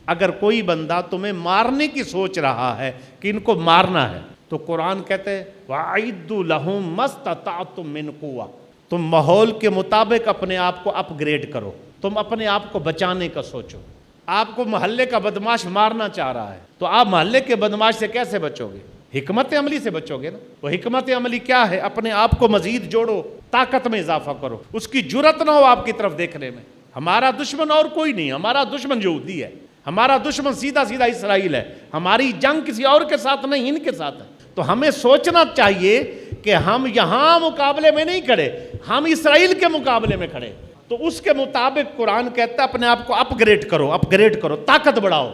اگر کوئی بندہ تمہیں مارنے کی سوچ رہا ہے کہ ان کو مارنا ہے تو قرآن کہتے ہیں وَأَعِدُّوا لَهُم مَّا اسْتَطَعْتُم مِّن قُوَّةٍ، تم ماحول کے مطابق اپنے آپ کو اپ گریڈ کرو، تم اپنے آپ کو بچانے کا سوچو۔ آپ کو محلے کا بدماش مارنا چاہ رہا ہے تو آپ محلے کے بدماش سے کیسے بچو گے؟ حکمت عملی سے بچو گے نا۔ وہ حکمت عملی کیا ہے؟ اپنے آپ کو مزید جوڑو، طاقت میں اضافہ کرو، اس کی جرأت نہ ہو آپ کی طرف دیکھنے میں۔ ہمارا دشمن اور کوئی نہیں، ہمارا دشمن یہودی ہے، ہمارا دشمن سیدھا سیدھا اسرائیل ہے، ہماری جنگ کسی اور کے ساتھ نہیں، ان کے ساتھ ہے۔ تو ہمیں سوچنا چاہیے کہ ہم یہاں مقابلے میں نہیں کھڑے، ہم اسرائیل کے مقابلے میں کھڑے۔ تو اس کے مطابق قرآن کہتا ہے اپنے آپ کو اپ گریڈ کرو، اپ گریڈ کرو، طاقت بڑھاؤ۔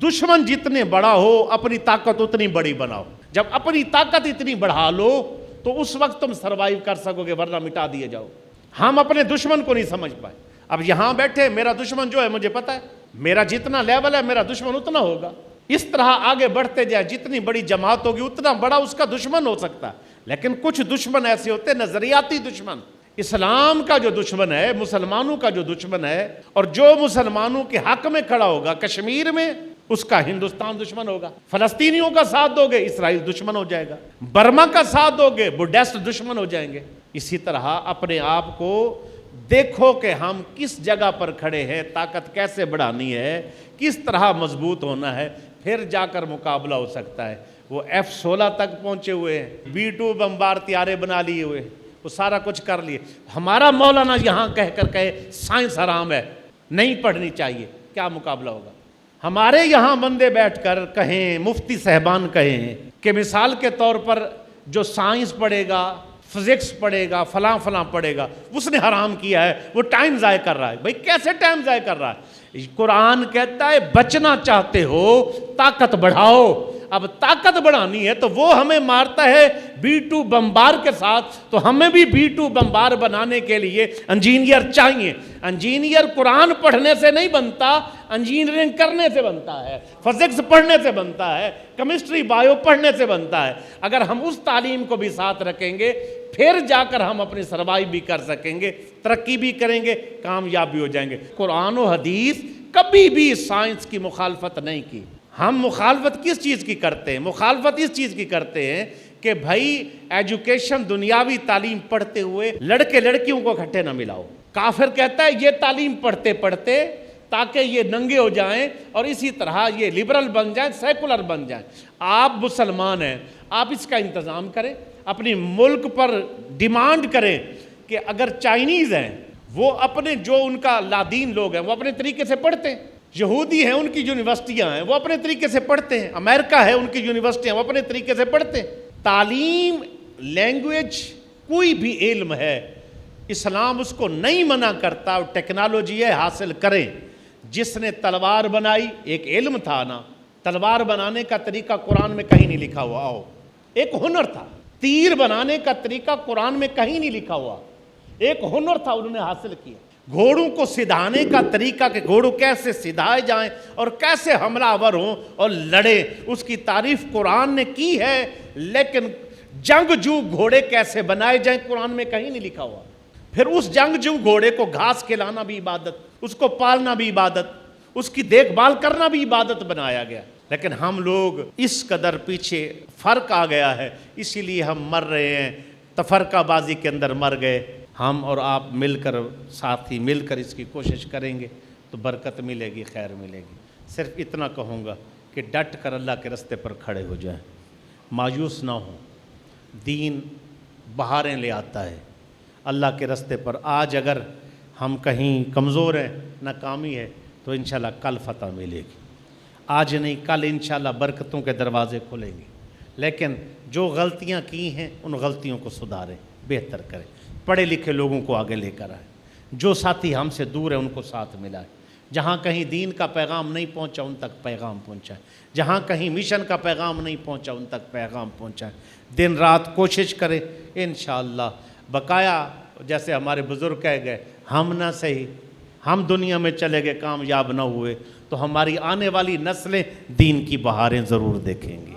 دشمن جتنے بڑا ہو اپنی طاقت اتنی بڑی بناؤ۔ جب اپنی طاقت اتنی بڑھا لو تو اس وقت تم سروائیو کر سکو گے، ورنہ مٹا دیے جاؤ۔ ہم اپنے دشمن کو نہیں سمجھ پائے۔ اب یہاں بیٹھے میرا دشمن جو ہے مجھے پتہ ہے، میرا جتنا لیول ہے میرا دشمن اتنا ہوگا۔ اس طرح آگے بڑھتے جائے، جتنی بڑی جماعت ہوگی اتنا بڑا اس کا دشمن ہو سکتا ہے۔ لیکن کچھ دشمن ایسے ہوتے ہیں نظریاتی دشمن۔ اسلام کا جو دشمن ہے، مسلمانوں کا جو دشمن ہے، اور جو مسلمانوں کے حق میں کھڑا ہوگا کشمیر میں، اس کا ہندوستان دشمن ہوگا۔ فلسطینیوں کا ساتھ دو گے اسرائیل دشمن ہو جائے گا، برما کا ساتھ دو گے بڈھسٹ دشمن ہو جائیں گے۔ اسی طرح اپنے آپ کو دیکھو کہ ہم کس جگہ پر کھڑے ہیں، طاقت کیسے بڑھانی ہے، کس طرح مضبوط ہونا ہے، پھر جا کر مقابلہ ہو سکتا ہے۔ وہ F-16 تک پہنچے ہوئے ہیں، B-2 بمبار طیارے بنا لیے ہوئے، وہ سارا کچھ کر لیے۔ ہمارا مولانا یہاں کہہ کر کہے سائنس حرام ہے، نہیں پڑھنی چاہیے، کیا مقابلہ ہوگا؟ ہمارے یہاں بندے بیٹھ کر کہیں، مفتی صاحبان کہیں کہ مثال کے طور پر جو سائنس پڑھے گا، فزکس پڑھے گا، فلاں فلاں پڑھے گا، اس نے حرام کیا ہے، وہ ٹائم ضائع کر رہا ہے۔ بھئی کیسے ٹائم ضائع کر رہا ہے؟ قرآن کہتا ہے بچنا چاہتے ہو طاقت بڑھاؤ۔ اب طاقت بڑھانی ہے تو وہ ہمیں مارتا ہے B-2 بمبار کے ساتھ، تو ہمیں بھی B-2 بمبار بنانے کے لیے انجینئر چاہیے۔ انجینئر قرآن پڑھنے سے نہیں بنتا، انجینئرنگ کرنے سے بنتا ہے، فزکس پڑھنے سے بنتا ہے، کیمسٹری بایو پڑھنے سے بنتا ہے۔ اگر ہم اس تعلیم کو بھی ساتھ رکھیں گے پھر جا کر ہم اپنی سروائیو بھی کر سکیں گے، ترقی بھی کریں گے، کامیاب بھی ہو جائیں گے۔ قرآن و حدیث کبھی بھی سائنس کی مخالفت نہیں کی۔ ہم مخالفت کس چیز کی کرتے ہیں؟ مخالفت اس چیز کی کرتے ہیں کہ بھائی ایجوکیشن، دنیاوی تعلیم پڑھتے ہوئے لڑکے لڑکیوں کو اکٹھے نہ ملاؤ۔ کافر کہتا ہے یہ تعلیم پڑھتے پڑھتے تاکہ یہ ننگے ہو جائیں اور اسی طرح یہ لبرل بن جائیں، سیکولر بن جائیں۔ آپ مسلمان ہیں، آپ اس کا انتظام کریں، اپنی ملک پر ڈیمانڈ کریں کہ اگر چائنیز ہیں وہ اپنے جو ان کا لادین لوگ ہیں وہ اپنے طریقے سے پڑھتے ہیں، یہودی ہیں ان کی یونیورسٹیاں ہیں وہ اپنے طریقے سے پڑھتے ہیں، امریکہ ہے ان کی یونیورسٹیاں وہ اپنے طریقے سے پڑھتے ہیں۔ تعلیم، لینگویج، کوئی بھی علم ہے، اسلام اس کو نہیں منع کرتا، ٹیکنالوجی ہے حاصل کریں۔ جس نے تلوار بنائی ایک علم تھا نا، تلوار بنانے کا طریقہ قرآن میں کہیں نہیں لکھا ہوا، ایک ہنر تھا۔ تیر بنانے کا طریقہ قرآن میں کہیں نہیں لکھا ہوا، ایک ہنر تھا، انہوں نے حاصل کیا۔ گھوڑوں کو سدھانے کا طریقہ کہ گھوڑوں کیسے سدھائے جائیں اور کیسے حملہ آور ہوں اور لڑیں، اس کی تعریف قرآن نے کی ہے، لیکن جنگجو گھوڑے کیسے بنائے جائیں قرآن میں کہیں نہیں لکھا ہوا۔ پھر اس جنگجو گھوڑے کو گھاس کھلانا بھی عبادت، اس کو پالنا بھی عبادت، اس کی دیکھ بھال کرنا بھی عبادت بنایا گیا۔ لیکن ہم لوگ اس قدر پیچھے فرق آ گیا ہے، اسی لیے ہم مر رہے ہیں، تفرقہ بازی کے اندر مر گئے۔ ہم اور آپ مل کر، ساتھی مل کر اس کی کوشش کریں گے تو برکت ملے گی، خیر ملے گی۔ صرف اتنا کہوں گا کہ ڈٹ کر اللہ کے راستے پر کھڑے ہو جائیں، مایوس نہ ہوں۔ دین بہاریں لے آتا ہے اللہ کے راستے پر۔ آج اگر ہم کہیں کمزور ہیں، ناکامی ہے، تو انشاءاللہ کل فتح ملے گی۔ آج نہیں کل انشاءاللہ برکتوں کے دروازے کھلیں گے۔ لیکن جو غلطیاں کی ہیں ان غلطیوں کو سدھاریں، بہتر کریں، پڑھے لکھے لوگوں کو آگے لے کر آئیں، جو ساتھی ہم سے دور ہیں ان کو ساتھ ملائیں، جہاں کہیں دین کا پیغام نہیں پہنچا ان تک پیغام پہنچائیں، جہاں کہیں مشن کا پیغام نہیں پہنچا ان تک پیغام پہنچائیں۔ دن رات کوشش کریں، انشاءاللہ بقایا جیسے ہمارے بزرگ کہہ گئے، ہم نہ صحیح، ہم دنیا میں چلے گئے کامیاب نہ ہوئے تو ہماری آنے والی نسلیں دین کی بہاریں ضرور دیکھیں گی۔